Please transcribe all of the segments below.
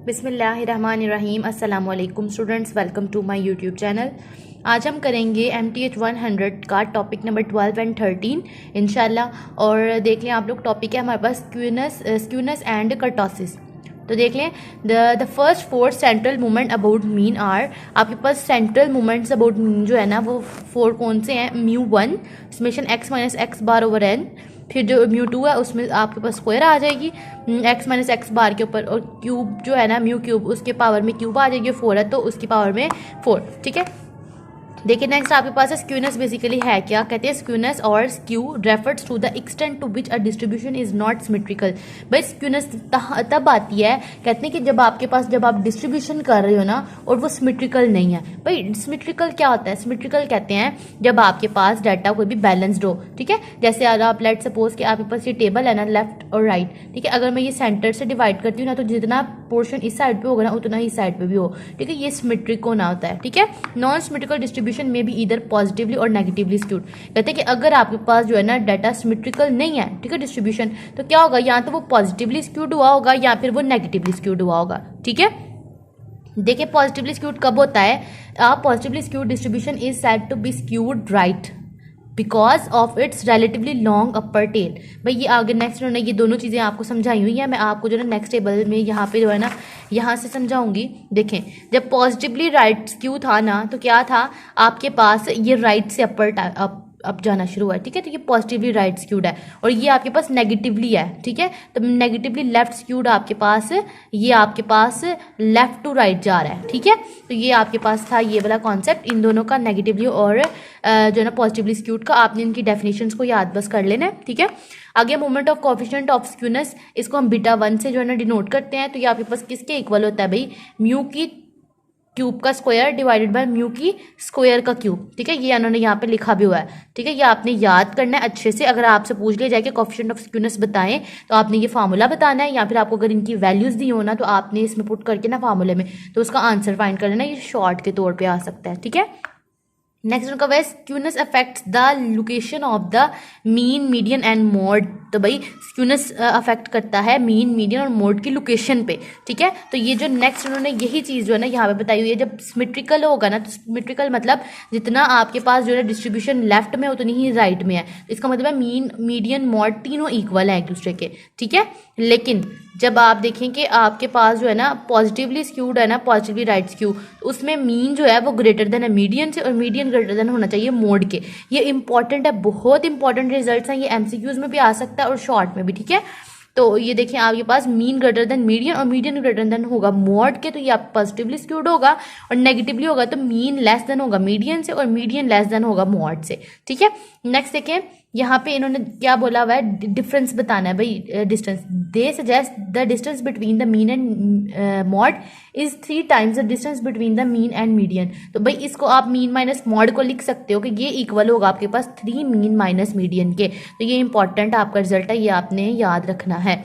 बिस्मिल्लाहिर्रहमानिर्रहीम। अस्सलाम वालेकुम students, welcome to my YouTube channel. आज हम करेंगे MTH 100 का टॉपिक नंबर 12 एंड 13 इंशाल्लाह। और देख लें आप लोग, टॉपिक है हमारे पास स्क्यूनेस एंड कर्टोसिस। तो देख लें the first four central movement about mean are. आपके पास सेंट्रल मूवमेंट्स अबाउट मीन जो है ना वो फोर कौन से हैं? μ1 summation x minus x bar over n, फिर जो μ2 है उसमें आपके पास स्क्वायर आ जाएगी x माइनस एक्स बार के ऊपर, और क्यूब जो है ना म्यू क्यूब उसके पावर में क्यूब आ जाएगी, 4 है तो उसकी पावर में 4। ठीक है, देखिए नेक्स्ट आपके पास है स्क्यूनेस। बेसिकली है क्या? कहते हैं स्क्यूनेस और skew refers to the extent to which a distribution is not symmetrical. भाई स्क्यूनेस तब आती है, कहते हैं कि जब आपके पास जब आप डिस्ट्रीब्यूशन कर रहे हो ना और वो सिमेट्रिकल नहीं है। भाई सिमेट्रिकल क्या होता है? सिमेट्रिकल कहते हैं जब आपके पास डाटा कोई भी बैलेंस्ड हो। ठीक है, जैसे अगर आप लेट सपोज कि आपके पास ये टेबल है ना लेफ्ट और राइट, ठीक है, अगर मैं ये सेंटर से डिवाइड करती हूँ ना तो जितना पोर्शन इस साइड पे होगा ना उतना ही साइड पे भी हो। ठीक है, ये सिमेट्रिक होना होता है। ठीक है, नॉन सिमेट्रिकल डिस्ट्रीब्यूशन में भी इधर पॉजिटिवली और नेगेटिवली स्क्यूड। कहते हैं कि अगर आपके पास जो है ना डाटा सिमेट्रिकल नहीं है, ठीक है, डिस्ट्रीब्यूशन, तो क्या होगा? या तो वो पॉजिटिवली स्क्यूड हुआ होगा या फिर वो नेगेटिवली स्क्यूड हुआ होगा। ठीक है, देखिए पॉजिटिवली स्क्यूड कब होता है? Positively skewed distribution is said to be skewed right because of its relatively long upper tail. भाई ये आगे नेक्स्ट उन्होंने ये दोनों चीज़ें आपको समझाई हुई हैं, मैं आपको जो है ना नेक्स्ट टेबल में यहाँ पे जो है ना यहाँ से समझाऊंगी। देखें, जब पॉजिटिवली राइट स्क्यू था ना तो क्या था? आपके पास ये राइट से अपर अप जाना शुरू हुआ है। ठीक है, तो ये पॉजिटिवली राइट स्क्यूड है, और ये आपके पास नेगेटिवली है। ठीक है, तो नेगेटिवली लेफ्ट स्क्यूड आपके पास, ये आपके पास लेफ्ट टू राइट जा रहा है। ठीक है, तो ये आपके पास था ये वाला कॉन्सेप्ट, इन दोनों का, नेगेटिवली और जो है ना पॉजिटिवली स्क्यूड का। आपने इनकी डेफिनेशंस को याद बस कर लेना है। ठीक है, आगे movement of coefficient of skewness, इसको हम बीटा 1 से जो है ना डिनोट करते हैं। तो ये आपके पास किसके इक्वल होता है? भाई म्यू की क्यूब का स्क्वायर डिवाइडेड बाय म्यू की स्क्वायर का क्यूब। ठीक है, ये उन्होंने यहाँ पे लिखा भी हुआ है। ठीक है, ये आपने याद करना है अच्छे से। अगर आपसे पूछ लिया जाए कि कोएफिशिएंट ऑफ स्क्यूनेस बताएं तो आपने ये फार्मूला बताना है, या फिर आपको अगर इनकी वैल्यूज दी हो ना तो आपने इसमें पुट करके ना फार्मूले में तो उसका आंसर फाइंड कर लेना। ये शॉर्ट के तौर पर आ सकता है। ठीक है, नेक्स्ट उनका वह skewness affects the location of the mean, median and mode. तो भाई स्क्यूनेस अफेक्ट करता है मीन, मीडियन और मोड की लोकेशन पे। ठीक है, तो ये जो नेक्स्ट उन्होंने यही चीज़ जो है ना यहाँ पे बताई हुई है। जब सिमेट्रिकल होगा ना तो सिमेट्रिकल मतलब जितना आपके पास जो है डिस्ट्रीब्यूशन लेफ्ट में उतनी ही राइट में है। इसका मतलब है मीन, मीडियन, मोड तीनों इक्वल है एक दूसरे के। ठीक है, लेकिन जब आप देखें कि आपके पास जो है ना पॉजिटिवली स्क्यूड है ना, पॉजिटिवली राइट स्क्यू, तो उसमें मीन जो है वो ग्रेटर देन है मीडियन से, और मीडियन ग्रेटर देन होना चाहिए मोड के। ये इंपॉर्टेंट है, बहुत इंपॉर्टेंट रिजल्ट्स हैं। ये MCQs में भी आ सकता है और शॉर्ट में भी। ठीक है, तो ये देखिए आपके पास मीन ग्रेटर देन मीडियन और मीडियन ग्रेटर देन होगा मोड के, तो ये आप पॉजिटिवली स्क्यूड होगा, और नेगेटिवली होगा तो मीन लेस देन होगा मीडियन से और मीडियन लेस देन होगा मोड से। ठीक है, नेक्स्ट देखें यहाँ पे इन्होंने क्या बोला हुआ है? डिफरेंस बताना है भाई, distance. They suggest the distance between the mean and mod is 3 times the distance between the mean and median. तो भाई इसको आप मीन माइनस मॉड को लिख सकते हो कि ये इक्वल होगा आपके पास 3 मीन माइनस मीडियन के। तो ये इंपॉर्टेंट आपका रिजल्ट है, ये आपने याद रखना है।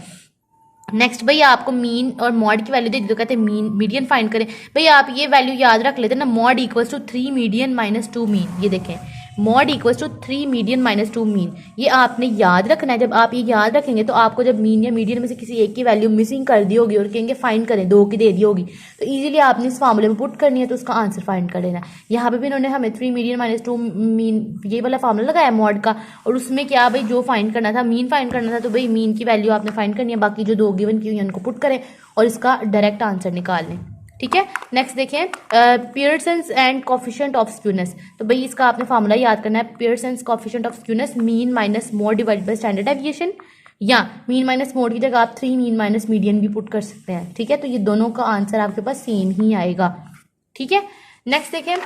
नेक्स्ट भैया आपको मीन और मॉड की वैल्यू दे दी तो कहते हैं मीन मीडियन फाइंड करें। भैया आप ये वैल्यू याद रख लेते हैं ना, mode equals to 3 median minus 2 mean. ये देखें mode equals to 3 median minus 2 mean, ये आपने याद रखना है। जब आप ये याद रखेंगे तो आपको जब मीन या मीडियन में से किसी एक की वैल्यू मिसिंग कर दी होगी और कहेंगे फाइंड करें, 2 की दे दी होगी, तो इजीली आपने इस फार्मूले में पुट करनी है तो उसका आंसर फाइंड कर लेना है। यहाँ पे भी इन्होंने हमें 3 मीडियन माइनस 2 मीन ये वाला फार्मूला लगाया मॉड का, और उसमें क्या भाई जो फाइंड करना था, मीन फाइंड करना था, तो भाई मीन की वैल्यू आपने फाइंड करनी है, बाकी जो 2 गिवन की हुई है उनको पुट करें और इसका डायरेक्ट आंसर निकाल लें। ठीक है, नेक्स्ट देखें Pearson's and coefficient of skewness. तो भाई इसका आपने फार्मूला याद करना है, Pearson's coefficient of skewness mean minus mode divided by standard deviation, या मीन माइनस मोड की जगह आप 3 मीन माइनस मीडियन भी पुट कर सकते हैं। ठीक है, तो ये दोनों का आंसर आपके पास सेम ही आएगा। ठीक है, नेक्स्ट देखें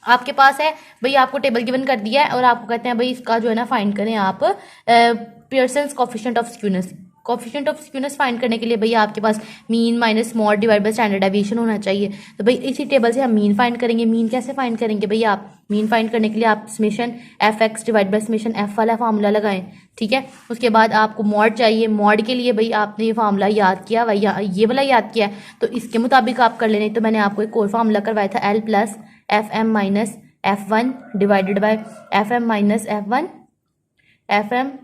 आपके पास है भाई, आपको टेबल गिवन कर दिया है और आपको कहते हैं भाई इसका जो है ना फाइंड करें आप Pearson's coefficient of skewness. Coefficient of skewness find करने के लिए भैया आपके पास mean minus mode divide by standard deviation होना चाहिए। तो भाई इसी टेबल से हम मीन फाइंड करेंगे। मीन कैसे फाइंड करेंगे भैया? आप मीन फाइंड करने के लिए आप summation fx divide by summation f वाला फार्मूला लगाएं। ठीक है, उसके बाद आपको मॉड चाहिए। मॉड के लिए भाई आपने ये फार्मूला याद किया, भाई ये वाला याद किया है तो इसके मुताबिक आप कर लेने। तो मैंने आपको एक और फार्मूला करवाया था, l plus fm minus f1 divided by fm minus f1 fm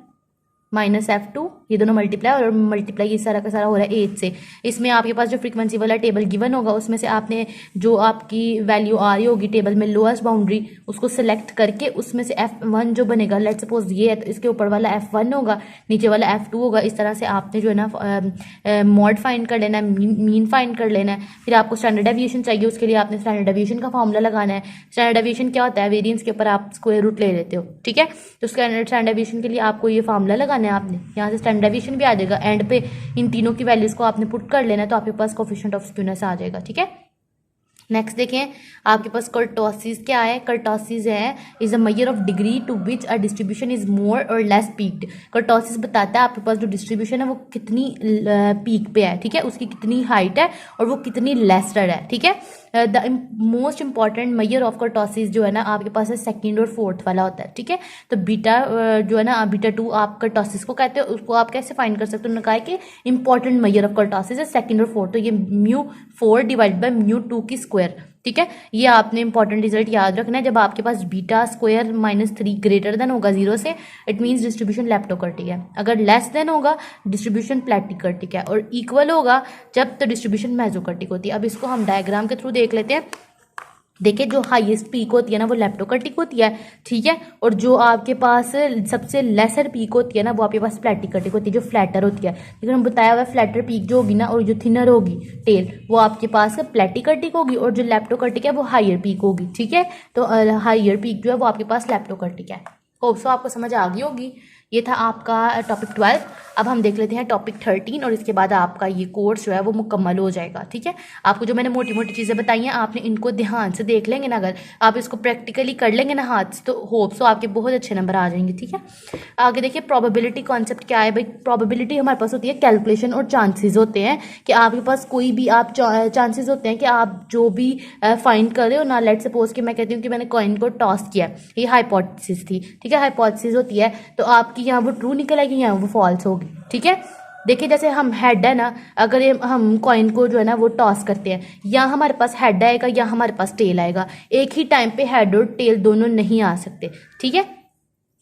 minus f2 ये दोनों मल्टीप्लाई और मल्टीप्लाई ये सारा का सारा हो रहा है 8 से। इसमें आपके पास जो फ्रीक्वेंसी वाला टेबल गिवन होगा उसमें से आपने जो आपकी वैल्यू आ रही होगी टेबल में लोएस्ट बाउंड्री उसको सिलेक्ट करके उसमें से F1 जो बनेगा, लेट सपोज ये है तो इसके ऊपर वाला F1 होगा, नीचे वाला F2 होगा। इस तरह से आपने जो है ना मॉड फाइंड कर लेना है, मीन फाइंड कर लेना है। फिर आपको स्टैंडर्ड डेविएशन चाहिए, उसके लिए आपने स्टैंडर्ड डेविएशन का फॉर्मूला लगाना है। स्टैंडर्ड डेविएशन क्या होता है, वेरिएंस के ऊपर आप स्क्वायर रूट ले लेते हो, ठीक है। तो स्टैंडर्ड डेविएशन के लिए आपको ये फॉर्मूला लगाना है। आपने यहाँ से स्टैंडर्ड डेविएशन भी आ जाएगा, एंड पे इन तीनों की वैल्यूज को आपने पुट कर लेना है तो आपके पास कोफिशिएंट ऑफ स्क्यूनेस आ जाएगा, ठीक है। नेक्स्ट देखें, आपके पास कर्टोसिस क्या है। कर्टोसिस है is a measure of degree to which a distribution is more और लेस पीक्ड। कर्टोसिस बताता है आपके पास जो डिस्ट्रीब्यूशन है वो कितनी पीक पे है, ठीक है, उसकी कितनी हाइट है और वो कितनी लेसर है, ठीक है। The most important measure of kurtosis जो है ना आपके पास है सेकंड और फोर्थ वाला होता है, ठीक है। तो बीटा जो है ना बीटा 2 आप कर्टोसिस को कहते हो, उसको आप कैसे फाइंड कर सकते हो, उन्होंने कहा है कि इंपॉर्टेंट मेजर ऑफ कर्टोसिस है सेकंड और फोर्थ, तो ये μ4 डिवाइड बाय μ2 की स्क्वायर, ठीक है। ये आपने इंपॉर्टेंट रिजल्ट याद रखना है। जब आपके पास बीटा स्क्वायर -3 ग्रेटर देन होगा 0 से, इट मीन्स डिस्ट्रीब्यूशन लेप्टोकर्टिक है। अगर लेस देन होगा डिस्ट्रीब्यूशन प्लेटिकर्टिक है, और इक्वल होगा जब तो डिस्ट्रीब्यूशन मेसोकर्टिक होती है। अब इसको हम डायग्राम के थ्रू देख लेते हैं। देखिए जो हाईएस्ट पीक होती है ना वो लेप्टोकर्टिक होती है, ठीक है, और जो आपके पास सबसे लेसर पीक होती है ना वो आपके पास प्लेटिकर्टिक होती है, जो फ्लैटर होती है। लेकिन हम बताया हुआ फ्लैटर पीक जो होगी ना और जो थिनर होगी टेल वो आपके पास प्लेटिकर्टिक होगी, और जो लेप्टोकर्टिक है वो हायर पीक होगी, ठीक है। तो हायर पीक जो है वो आपके पास लेप्टोकर्टिक है। होप सो आपको समझ आ गई होगी। ये था आपका टॉपिक 12। अब हम देख लेते हैं टॉपिक 13 और इसके बाद आपका ये कोर्स जो है वो मुकम्मल हो जाएगा, ठीक है। आपको जो मैंने मोटी मोटी चीज़ें बताई हैं आपने इनको ध्यान से देख लेंगे ना, अगर आप इसको प्रैक्टिकली कर लेंगे ना हाथ से, तो होप सो आपके बहुत अच्छे नंबर आ जाएंगे, ठीक है। आगे देखिए प्रोबेबिलिटी कॉन्सेप्ट क्या है भाई। प्रोबेबिलिटी हमारे पास होती है कैलकुलेशन और चांसेस होते हैं कि आपके पास कोई भी आप चांसेस होते हैं कि आप जो भी फाइंड कर रहे हो ना, लेट सपोज कि मैं कहती हूँ कि मैंने कॉइन को टॉस किया, ये हाइपोथेसिस थी, ठीक है, हाइपोथेसिस होती है। तो आपकी यहाँ वो ट्रू निकल आएगी, यहाँ वो फॉल्स होगी, ठीक है। देखिए जैसे हम हेड है ना, अगर ये हम कॉइन को जो है ना वो टॉस करते हैं, या हमारे पास हेड आएगा या हमारे पास टेल आएगा, एक ही टाइम पे हेड और टेल दोनों नहीं आ सकते, ठीक है।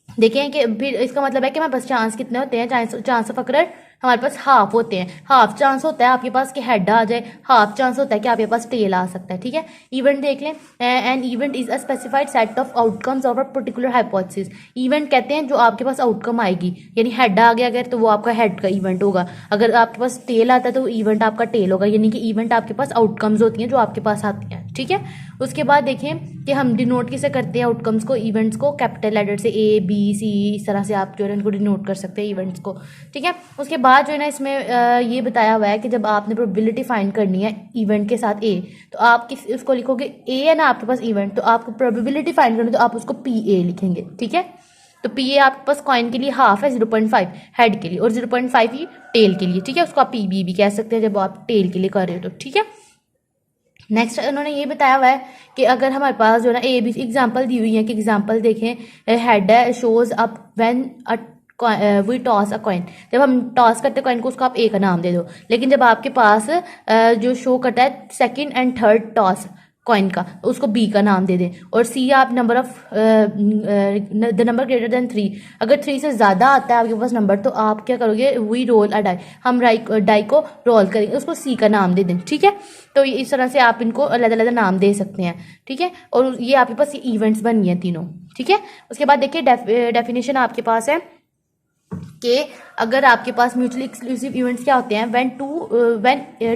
देखिए कि फिर इसका मतलब है कि हमारे पास चांस कितने होते हैं, चांस ऑफ अकर हमारे पास हाफ होते हैं। हाफ चांस होता है आपके पास कि हेड आ जाए, हाफ चांस होता है कि आपके पास टेल आ सकता है, ठीक है। इवेंट देख लें, an event is a specified set of outcomes of a particular hypothesis. Event कहते हैं जो आपके पास आउटकम आएगी, यानी हेड आ गया अगर तो वो आपका हेड का इवेंट होगा, अगर आपके पास टेल आता है तो इवेंट आपका टेल होगा, यानी कि इवेंट आपके पास आउटकम्स होती हैं जो आपके पास आती हैं, ठीक है। उसके बाद देखें कि हम डिनोट किसे करते हैं आउटकम्स को, इवेंट्स को कैपिटल लेटर से A B C इस तरह से आप जो है उनको डिनोट कर सकते हैं इवेंट्स को, ठीक है। उसके बाद जो है ना इसमें ये बताया हुआ है कि जब आपने प्रोबेबिलिटी फाइंड करनी है इवेंट के साथ A, तो आप किस उसको लिखोगे A है ना आपके पास इवेंट, तो आपको प्रोबेबिलिटी फाइंड करनी है तो आप उसको PA लिखेंगे, ठीक है। तो PA आपके पास कॉइन के लिए हाफ है 0.5 हेड के लिए, और 0.5 ही टेल के लिए, ठीक है। उसको आप PB भी कह सकते हैं जब आप टेल के लिए कर रहे हो तो, ठीक है। नेक्स्ट उन्होंने ये बताया हुआ है कि अगर हमारे पास जो है ना A B एग्जाम्पल दी हुई है कि एग्जाम्पल देखें, हेड है shows up when we toss a coin, जब हम टॉस करते हैं कॉइन को उसको आप A का नाम दे दो, लेकिन जब आपके पास जो शो करता है second and third toss coin का उसको B का नाम दे दें, और C आप number of the number greater than 3, अगर 3 से ज़्यादा आता है आपके पास नंबर तो आप क्या करोगे, वी रोल अ डाई, हम डाई को रोल करेंगे, उसको C का नाम दे दें, ठीक है। तो इस तरह से आप इनको अलग अलग नाम दे सकते हैं, ठीक है। और ये आपके पास इवेंट्स बन गए हैं तीनों, ठीक है। उसके बाद देखिए डेफिनेशन आपके पास है कि अगर आपके पास म्यूचुअली एक्सक्लूसिव इवेंट्स क्या होते हैं, when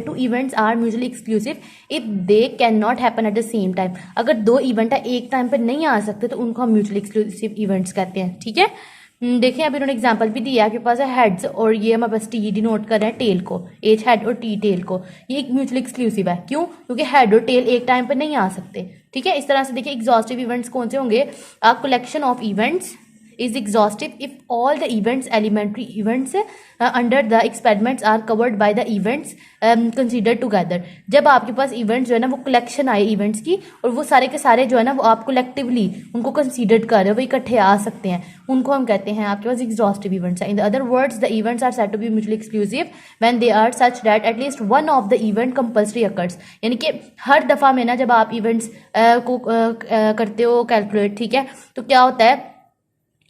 two events are mutually exclusive if they can not happen at the same time. अगर दो इवेंट है एक टाइम पर नहीं आ सकते तो उनको हम म्यूचुअली एक्सक्लूसिव इवेंट्स कहते हैं, ठीक है। देखिए अभी उन्होंने एग्जांपल भी दिया है, आपके पास है हेड्स और ये हमारे पास टी डिनोट कर रहे हैं टेल को, एच हेड और टी टेल को, ये एक म्यूचुअली एक्सक्लूसिव है, क्यों, क्योंकि हेड और टेल एक टाइम पर नहीं आ सकते, ठीक है। इस तरह से देखिए एग्जॉस्टिव इवेंट्स कौन से होंगे, a collection of events is exhaustive if all the events elementary events under the experiments are covered by the events considered together। जब आपके पास events जो है ना वो collection आए events की और वो सारे के सारे जो है ना वो आप collectively उनको consider कर रहे हो, वो इकट्ठे आ सकते हैं, उनको हम कहते हैं आपके पास exhaustive events है। In the other words the events are said to be mutually exclusive when they are such that at least one of the event compulsory occurs। यानी कि हर दफ़ा में ना जब आप events को करते हो कैलकुलेट, ठीक है, तो क्या होता है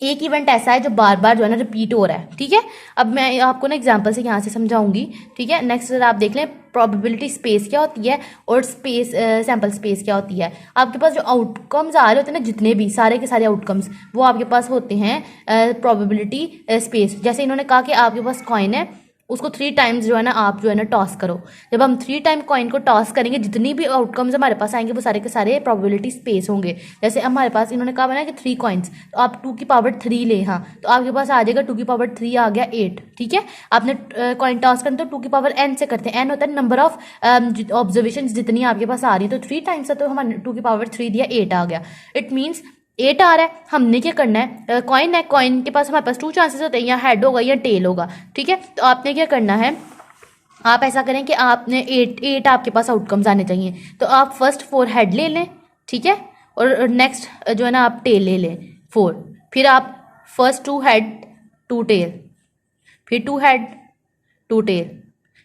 एक इवेंट ऐसा है जो बार बार जो है ना रिपीट हो रहा है, ठीक है। अब मैं आपको ना एग्जांपल से यहाँ से समझाऊंगी, ठीक है। नेक्स्ट आप देख लें प्रोबेबिलिटी स्पेस क्या होती है और स्पेस सैम्पल स्पेस क्या होती है। आपके पास जो आउटकम्स आ रहे होते हैं ना, जितने भी सारे के सारे आउटकम्स, वो आपके पास होते हैं प्रोबेबिलिटी स्पेस। जैसे इन्होंने कहा कि आपके पास कॉइन है, उसको 3 टाइम्स जो है ना आप जो है ना टॉस करो। जब हम 3 टाइम कॉइन को टॉस करेंगे, जितनी भी आउटकम्स हमारे पास आएंगे वो सारे के सारे प्रोबेबिलिटी स्पेस होंगे। जैसे हमारे पास इन्होंने कहा ना कि 3 कॉइन्स, तो आप 2 की पावर 3 ले, हाँ, तो आपके पास आ जाएगा 2 की पावर 3 आ गया 8, ठीक है। आपने कॉइन टॉस करना तो 2 की पावर n से करते हैं। n होता है नंबर ऑफ ऑब्जर्वेशन जितनी आपके पास आ रही है, तो 3 टाइम्स है तो हमारे 2 की पावर 3 दिया 8 आ गया। इट मीन्स 8 आ रहा है। हमने क्या करना है, कॉइन है, कॉइन के पास हमारे पास 2 चांसेस होते हैं, या हेड होगा या टेल होगा, ठीक है। तो आपने क्या करना है, आप ऐसा करें कि आपने 8 आपके पास आउटकम्स आने चाहिए, तो आप फर्स्ट 4 हेड ले लें, ठीक है, और नेक्स्ट जो है ना आप टेल ले लें 4। फिर आप फर्स्ट 2 हेड 2 टेल, फिर 2 हेड 2 टेल,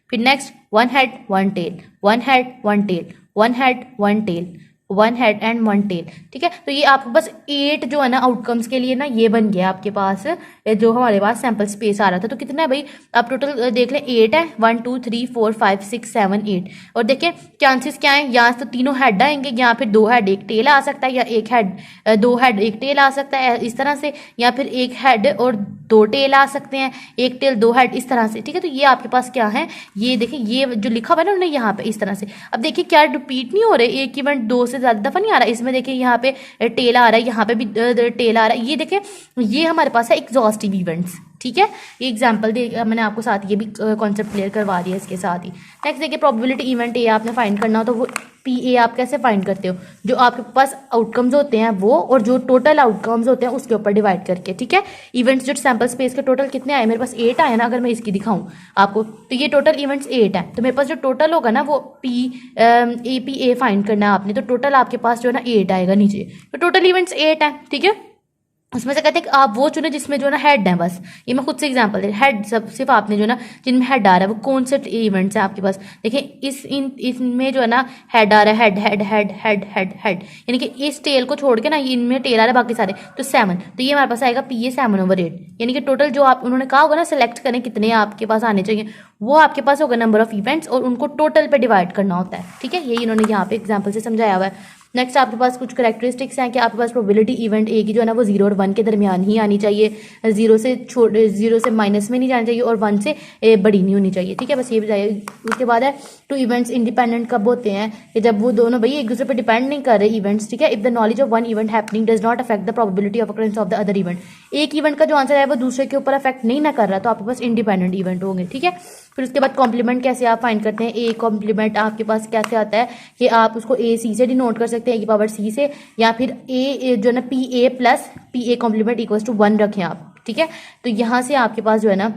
फिर next 1 head 1 tail, 1 head 1 tail, 1 head 1 tail, 1 head and 1 tail, ठीक है। तो ये आपके पास 8 जो है ना आउटकम्स के लिए ना ये बन गया आपके पास, जो हमारे पास सैंपल स्पेस आ रहा था। तो कितना है भाई, आप टोटल देख लें 8 है, 1 2 3 4 5 6 7 8। और देखिए चांसेस क्या है, यहाँ तो तीनों हेड आएंगे, यहाँ फिर 2 हेड 1 टेल आ सकता है, या 1 हेड 2 हेड 1 टेल आ सकता है इस तरह से, या फिर 1 हेड और 2 टेल आ सकते हैं, 1 टेल 2 हेड इस तरह से, ठीक है। तो ये आपके पास क्या है, ये देखिए ये जो लिखा हुआ है ना उन्होंने यहाँ पे इस तरह से। अब देखिए क्या रिपीट नहीं हो रहे, एक इवेंट 2 से ज़्यादा दफ़ा नहीं आ रहा है। इसमें देखिए यहाँ पे टेल आ रहा है, यहाँ पे भी टेल आ रहा है। ये देखिए ये हमारे पास है एग्जॉस्टिव इवेंट्स, ठीक है। ये एग्जांपल दे मैंने आपको साथ ये भी कॉन्सेप्ट क्लियर करवा दिया इसके साथ ही। नेक्स्ट देखिए प्रोबेबिलिटी इवेंट ए आपने फाइंड करना हो, तो वो PA आप कैसे फाइंड करते हो, जो आपके पास आउटकम्स होते हैं वो, और जो टोटल आउटकम्स होते हैं उसके ऊपर डिवाइड करके, ठीक है। इवेंट्स जो सैंपल स्पेस के टोटल कितने आए, मेरे पास 8 आए ना, अगर मैं इसकी दिखाऊं आपको, तो ये टोटल इवेंट्स 8 है। तो मेरे पास जो टोटल होगा ना वो APA फाइंड करना है आपने, तो टोटल आपके पास जो है ना 8 आएगा नीचे, तो टोटल इवेंट्स 8 है, ठीक है। उसमें से कहते हैं कि आप वो चुने जिसमें जो है ना हेड है, बस ये मैं खुद से एग्जांपल दे, हेड सब सिर्फ आपने जो है ना जिनमें हेड आ रहा है वो कौन से इवेंट्स हैं आपके पास। देखिए इसमें जो है ना हेड आ रहा है, head head head head head head, यानी कि इस टेल को छोड़ के ना इनमें टेल आ रहा है बाकी सारे, तो 7। तो ये हमारे पास आएगा PA 7/8, यानी कि टोटल जो आप उन्होंने कहा होगा ना सेलेक्ट करें कितने आपके पास आने चाहिए, वो आपके पास होगा नंबर ऑफ इवेंट्स, और उनको टोटल पे डिवाइड करना होता है, ठीक है। यही इन्होंने यहाँ पे एग्जाम्पल से समझाया हुआ है। नेक्स्ट आपके पास कुछ करेक्टरिस्टिक्स हैं कि आपके पास प्रोबेबिलिटी इवेंट ए की जो है ना वो 0 और 1 के दरमियान ही आनी चाहिए, 0 से माइनस में नहीं जाना चाहिए, और 1 से बड़ी नहीं होनी चाहिए, ठीक है। बस ये बताइए। उसके बाद है 2 इवेंट्स इंडिपेंडेंट कब होते हैं, कि जब वो दोनों भाई एक दूसरे पर डिपेंड नहीं कर रहे इवेंट्स, ठीक है। If the knowledge of one event happening does not affect the probability of occurrence of the other event. एक इवेंट का जो आंसर है वो दूसरे के ऊपर अफेक्ट नहीं ना कर रहा, तो आपके पास इंडिपेंडेंट इवेंट होंगे, ठीक है। फिर उसके बाद कॉम्प्लीमेंट कैसे आप फाइंड करते हैं, ए कॉम्प्लीमेंट आपके पास कैसे आता है कि आप उसको AC से डिनोट कर सकते हैं, A की पावर C से, या फिर A जो है ना PA plus PA complement equals to 1 रखें आप, ठीक है। तो यहाँ से आपके पास जो है ना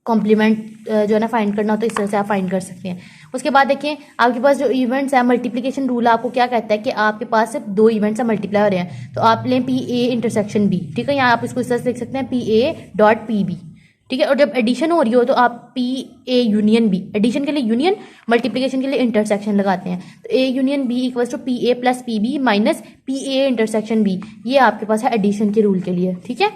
कॉम्प्लीमेंट जो है ना फाइंड करना हो तो इस तरह से आप फाइंड कर सकते हैं। उसके बाद देखिए आपके पास जो इवेंट्स है, मल्टीप्लिकेशन रूल आपको क्या कहता है कि आपके पास सिर्फ 2 इवेंट्स है मल्टीप्लाई हो रहे हैं, तो आप लें PA इंटरसेक्शन B, ठीक है। यहाँ आप इसको इस तरह से लिख सकते हैं PA.PB, ठीक है। और जब एडिशन हो रही हो तो आप PA यूनियन B, एडिशन के लिए यूनियन, मल्टीप्लिकेशन के लिए इंटरसेक्शन लगाते हैं, तो A union B equals to PA plus PB minus PA intersection B, ये आपके पास है एडिशन के रूल के लिए, ठीक है।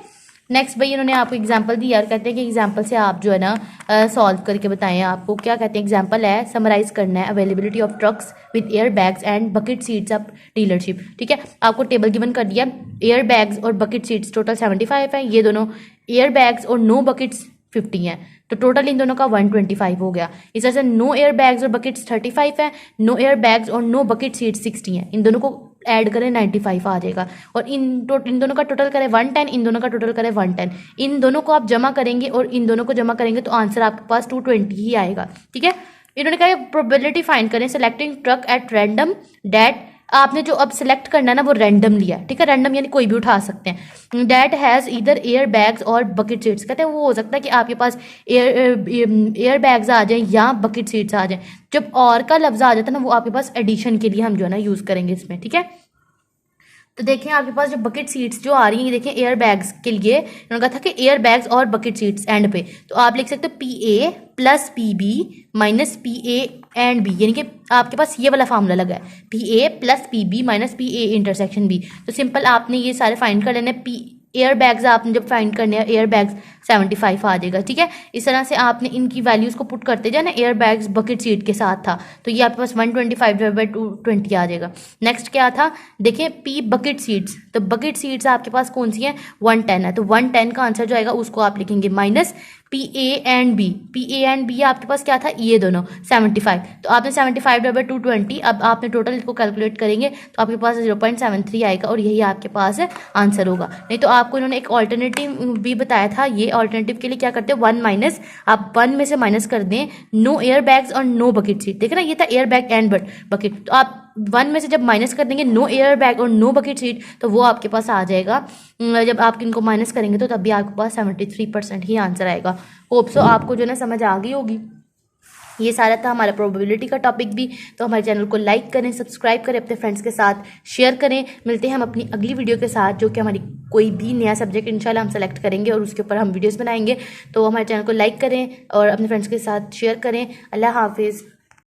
नेक्स्ट भाई इन्होंने आपको एग्जांपल दिया और कहते हैं कि एग्जांपल से आप जो है ना सॉल्व करके बताएं। आपको क्या कहते हैं, एग्जांपल है समराइज करना है availability of trucks with air bags and bucket seats of dealership, ठीक है। आपको टेबल गिवन कर दिया, एयर बैग्स और बकेट सीट्स टोटल 75 है, ये दोनों एयर बैग्स और नो बकेट्स 50 हैं, तो टोटल इन दोनों का 125 हो गया। इस तरह से नो एयर बैग्स और बकेट्स 35 है, नो एयर बैग्स और नो बकेट सीट्स 60 हैं, इन दोनों को ऐड करें 95 आ जाएगा। और इन दोनों का टोटल करें 110, इन दोनों का टोटल करें 110, इन दोनों को आप जमा करेंगे और इन दोनों को जमा करेंगे तो आंसर आपके पास 220 ही आएगा, ठीक है। इन्होंने कहा प्रोबेबिलिटी फाइंड करें selecting truck at random that, आपने जो अब सिलेक्ट करना है ना वो रैंडम लिया, ठीक है। रैंडम यानी कोई भी उठा सकते हैं। That has either air bags और बकेट सीट्स, कहते हैं वो हो सकता है कि आपके पास एयर बैग्स आ जाएं या बकेट सीट्स आ जाएं। जब और का लफ्ज़ आ जाता है ना वो आपके पास एडिशन के लिए हम जो है ना यूज़ करेंगे इसमें, ठीक है। तो देखें आपके पास जो बकेट सीट्स जो आ रही हैं, ये देखें एयर बैग्स के लिए उन्होंने कहा था कि एयर बैग्स और बकेट सीट्स एंड पे, तो आप लिख सकते हो PA plus PB minus PA and B, यानी कि आपके पास ये वाला फार्मूला लगा है PA plus PB minus PA intersection B। तो सिंपल आपने ये सारे फाइंड कर लेने, एयर बैग्स आपने जब फाइंड करने हैं, एयर बैग्स 75 आ जाएगा। ठीक है, इस तरह से आपने इनकी वैल्यूज़ को पुट करते जाना। एयर बैग्स बकेट सीट के साथ था, तो ये आपके पास 125/220 आ जाएगा। नेक्स्ट क्या था, देखिए पी बकेट सीट्स, तो बकेट सीट्स आपके पास कौन सी हैं, 110 है, तो 110 का आंसर जो आएगा उसको आप लिखेंगे minus P A and B. P A and B आपके पास क्या था, ये दोनों 75, तो आपने 75/220, अब आपने टोटल इसको कैलकुलेट करेंगे तो आपके पास 0.73 आएगा और यही आपके पास आंसर होगा। नहीं तो आपको इन्होंने एक ऑल्टरनेटिव भी बताया था, ये ऑल्टरनेटिव के लिए क्या करते हैं, 1 माइनस, आप 1 में से माइनस कर दें नो एयर बैग्स और नो बकेट सीट। देखे ना, ये था एयर बैग एंड बकेट, तो आप 1 में से जब माइनस कर देंगे नो एयर बैग और नो बकेट सीट, तो वो आपके पास आ जाएगा। जब आप इनको माइनस करेंगे तो तब भी आपके पास 73% ही आंसर आएगा। होप सो आपको जो ना समझ आ गई होगी। ये सारा था हमारा प्रोबेबिलिटी का टॉपिक भी। तो हमारे चैनल को लाइक करें, सब्सक्राइब करें, अपने फ्रेंड्स के साथ शेयर करें। मिलते हैं हम अपनी अगली वीडियो के साथ, जो कि हमारी कोई भी नया सब्जेक्ट इंशाल्लाह हम सेलेक्ट करेंगे और उसके ऊपर हम वीडियोस बनाएंगे। तो हमारे चैनल को लाइक करें और अपने फ्रेंड्स के साथ शेयर करें। अल्लाह हाफिज़।